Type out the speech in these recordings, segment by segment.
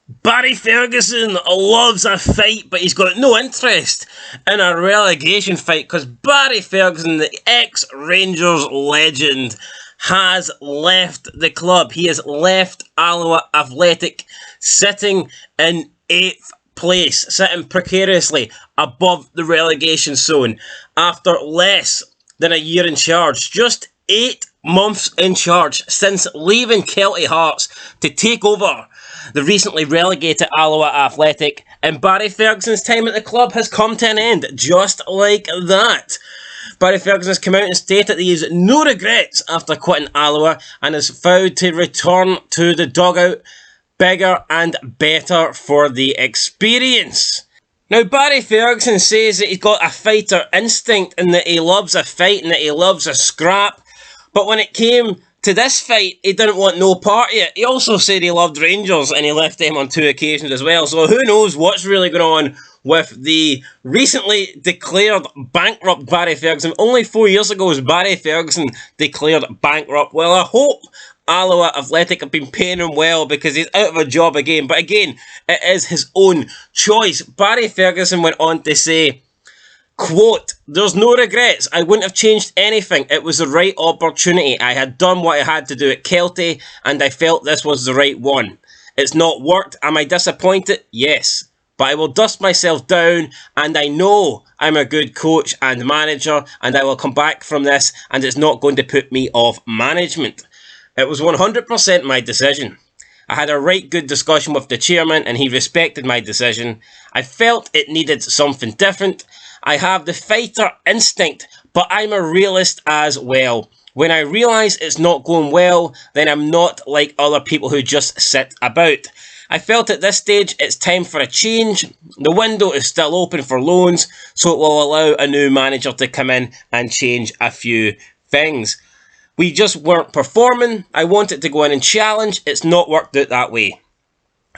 Barry Ferguson loves a fight, but he's got no interest in a relegation fight because Barry Ferguson, the ex-Rangers legend, has left the club. He has left Alloa Athletic, sitting in 8th place, sitting precariously above the relegation zone after less than a year in charge. Just 8 months in charge since leaving Kelty Hearts to take over the recently relegated Alloa Athletic, and Barry Ferguson's time at the club has come to an end, just like that. Barry Ferguson has come out and stated that he has no regrets after quitting Alloa and has vowed to return to the dugout bigger and better for the experience. Now, Barry Ferguson says that he's got a fighter instinct and that he loves a fight and that he loves a scrap, but when it came to this fight, he didn't want no part of it. He also said he loved Rangers and he left them on 2 occasions as well. So who knows what's really going on with the recently declared bankrupt Barry Ferguson. Only 4 years ago was Barry Ferguson declared bankrupt. Well, I hope Alloa Athletic have been paying him well because he's out of a job again. But again, it is his own choice. Barry Ferguson went on to say, quote, "There's no regrets. I wouldn't have changed anything. It was the right opportunity. I had done what I had to do at Kelty, and I felt this was the right one. It's not worked. Am I disappointed? Yes. But I will dust myself down, and I know I'm a good coach and manager, and I will come back from this, and it's not going to put me off management. It was 100% my decision. I had a right good discussion with the chairman, and he respected my decision. I felt it needed something different. I have the fighter instinct, but I'm a realist as well. When I realise it's not going well, then I'm not like other people who just sit about. I felt at this stage it's time for a change. The window is still open for loans, so it will allow a new manager to come in and change a few things. We just weren't performing. I wanted to go in and challenge. It's not worked out that way.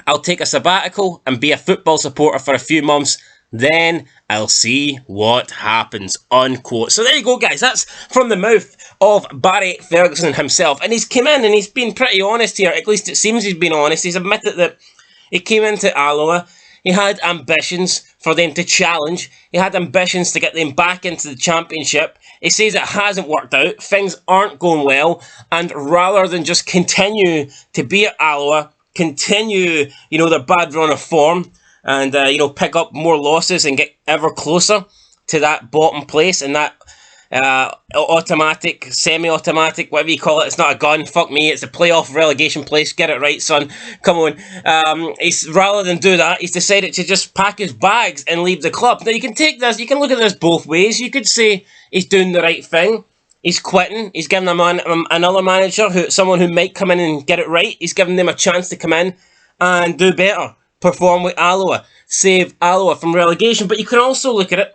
I'll take a sabbatical and be a football supporter for a few months. Then I'll see what happens," unquote. So there you go, guys. That's from the mouth of Barry Ferguson himself. And he's come in and he's been pretty honest here. At least it seems he's been honest. He's admitted that he came into Alloa. He had ambitions for them to challenge. He had ambitions to get them back into the championship. He says it hasn't worked out. Things aren't going well. And rather than just continue to be at Alloa, continue, their bad run of form, and, pick up more losses and get ever closer to that bottom place and that automatic, semi-automatic, whatever you call it. It's not a gun, fuck me, it's a playoff relegation place. Get it right, son. Come on. He's rather than do that, he's decided to just pack his bags and leave the club. Now, you can take this, you can look at this both ways. You could say he's doing the right thing. He's quitting. He's giving another manager, someone who might come in and get it right. He's giving them a chance to come in and do better. Perform with Alloa, save Alloa from relegation. But you can also look at it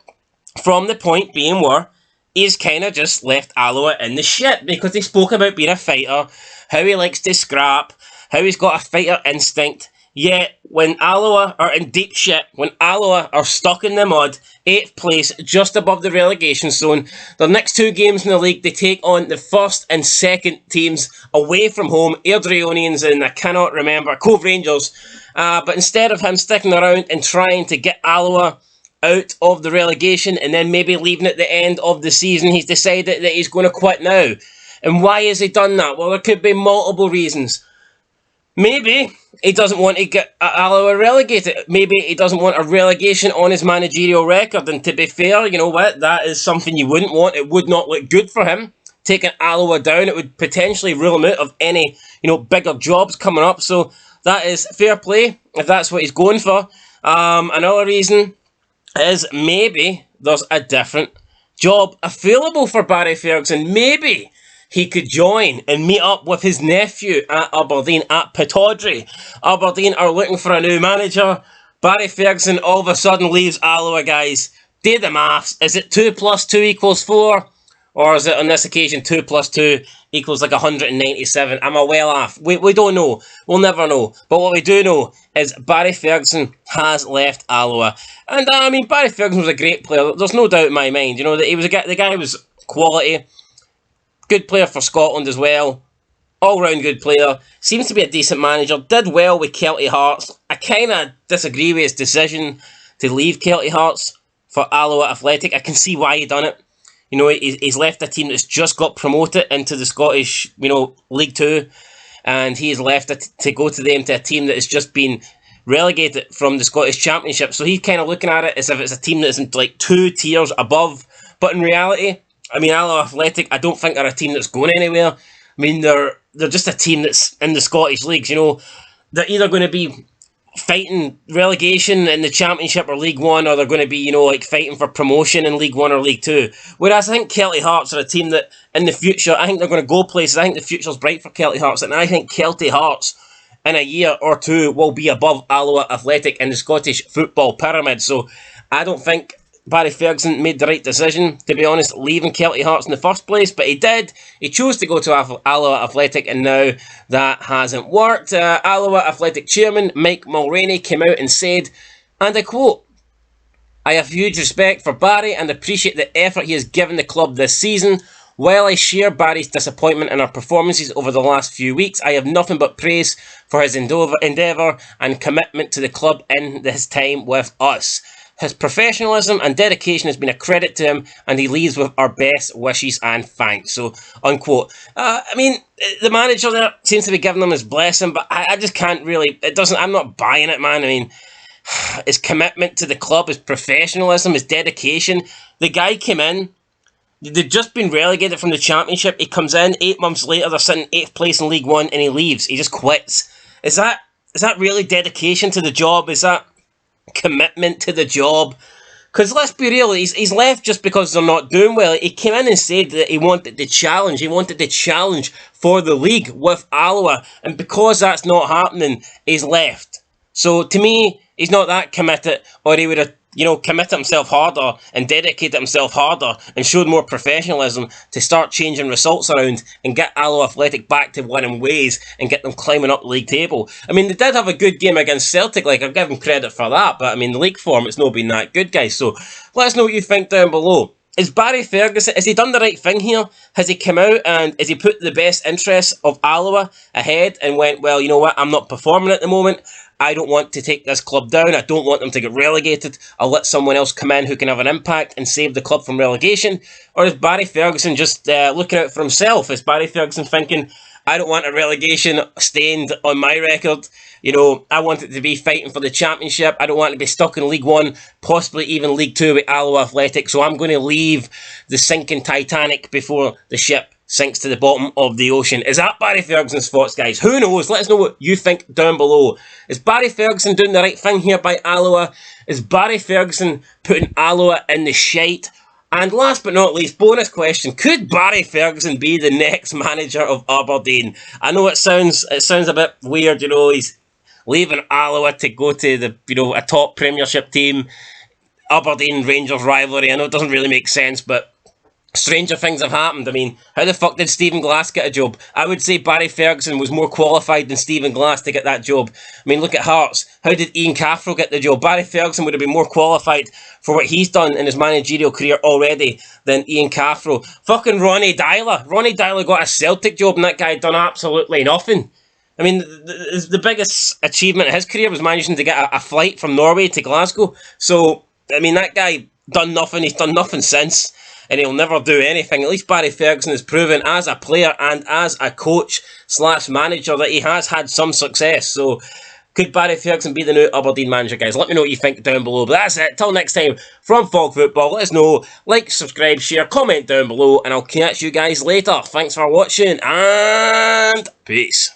from the point being where he's kind of just left Alloa in the shit because he spoke about being a fighter, how he likes to scrap, how he's got a fighter instinct. Yet, when Alloa are in deep shit, when Alloa are stuck in the mud, 8th place, just above the relegation zone, the next 2 games in the league, they take on the first and second teams away from home, Airdrieonians and I cannot remember, Cove Rangers. But instead of him sticking around and trying to get Alloa out of the relegation and then maybe leaving at the end of the season, he's decided that he's going to quit now. And why has he done that? Well, there could be multiple reasons. Maybe he doesn't want to get Alloa relegated. Maybe he doesn't want a relegation on his managerial record. And to be fair, you know what? That is something you wouldn't want. It would not look good for him. Taking Alloa down, it would potentially rule him out of any, bigger jobs coming up. So that is fair play if that's what he's going for. Another reason is maybe there's a different job available for Barry Ferguson. Maybe he could join and meet up with his nephew at Aberdeen, at Pittodrie. Aberdeen are looking for a new manager. Barry Ferguson all of a sudden leaves Alloa, guys. Do the maths. Is it 2 + 2 = 4? Or is it on this occasion 2 + 2 = 197? Am I well off? We don't know. We'll never know. But what we do know is Barry Ferguson has left Alloa. And Barry Ferguson was a great player. There's no doubt in my mind. That he was the guy was quality. Good player for Scotland as well. All-round good player. Seems to be a decent manager. Did well with Kelty Hearts. I kind of disagree with his decision to leave Kelty Hearts for Alloa Athletic. I can see why he done it. You know, he's left a team that's just got promoted into the Scottish, League 2, and he's left it to go to a team that has just been relegated from the Scottish Championship. So he's kind of looking at it as if it's a team that isn't like 2 tiers above. But in reality, I mean, Alloa Athletic, I don't think they're a team that's going anywhere. I mean, they're just a team that's in the Scottish leagues. They're either going to be fighting relegation in the Championship or League 1, or they're going to be, fighting for promotion in League 1 or League 2. Whereas I think Kelty Hearts are a team that, in the future, I think they're going to go places. I think the future's bright for Kelty Hearts, and I think Kelty Hearts, in a year or two, will be above Alloa Athletic in the Scottish football pyramid. So I don't think Barry Ferguson made the right decision, to be honest, leaving Kelty Hearts in the first place, but he did. He chose to go to Alloa Athletic, and now that hasn't worked. Alloa Athletic chairman Mike Mulroney came out and said, and I quote, "I have huge respect for Barry and appreciate the effort he has given the club this season. While I share Barry's disappointment in our performances over the last few weeks, I have nothing but praise for his endeavour and commitment to the club in his time with us. His professionalism and dedication has been a credit to him, and he leaves with our best wishes and thanks." So, unquote. The manager there seems to be giving them his blessing, but I just can't really, I'm not buying it, man. I mean, his commitment to the club, his professionalism, his dedication. The guy came in, they'd just been relegated from the Championship. He comes in, 8 months later, they're sitting 8th place in League 1, and he leaves. He just quits. Is that really dedication to the job? Is that commitment to the job? Because let's be real, he's left just because they're not doing well. He came in and said that he wanted to challenge. He wanted to challenge for the league with Alloa, and because that's not happening, he's left. So to me, he's not that committed, or he would have committed himself harder and dedicated himself harder and showed more professionalism to start changing results around and get Alloa Athletic back to winning ways and get them climbing up the league table. I mean, they did have a good game against Celtic, I'll give them credit for that, but I mean, the league form, it's not been that good, guys. So let us know what you think down below. Is Barry Ferguson, has he done the right thing here? Has he come out and has he put the best interests of Alloa ahead and went, well, you know what, I'm not performing at the moment. I don't want to take this club down. I don't want them to get relegated. I'll let someone else come in who can have an impact and save the club from relegation. Or is Barry Ferguson just looking out for himself? Is Barry Ferguson thinking, I don't want a relegation stained on my record. I want it to be fighting for the Championship. I don't want to be stuck in League 1, possibly even League 2 with Alloa Athletic. So I'm going to leave the sinking Titanic before the ship sinks to the bottom of the ocean. Is that Barry Ferguson's thoughts, guys? Who knows? Let us know what you think down below. Is Barry Ferguson doing the right thing here by Alloa? Is Barry Ferguson putting Alloa in the shite? And last but not least, bonus question, could Barry Ferguson be the next manager of Aberdeen? I know it sounds a bit weird, he's leaving Alloa to go to a top Premiership team, Aberdeen Rangers rivalry. I know it doesn't really make sense, but stranger things have happened. I mean, how the fuck did Stephen Glass get a job? I would say Barry Ferguson was more qualified than Stephen Glass to get that job. I mean, look at Hearts. How did Ian Cathro get the job? Barry Ferguson would have been more qualified for what he's done in his managerial career already than Ian Cathro. Fucking Ronnie Dyler. Ronnie Dyler got a Celtic job and that guy done absolutely nothing. I mean, the biggest achievement of his career was managing to get a flight from Norway to Glasgow. So, I mean, that guy done nothing. He's done nothing since. And he'll never do anything. At least Barry Ferguson has proven as a player and as a coach / manager that he has had some success. So, could Barry Ferguson be the new Aberdeen manager, guys? Let me know what you think down below. But that's it. Till next time, from Fog Football, let us know. Like, subscribe, share, comment down below, and I'll catch you guys later. Thanks for watching, and peace.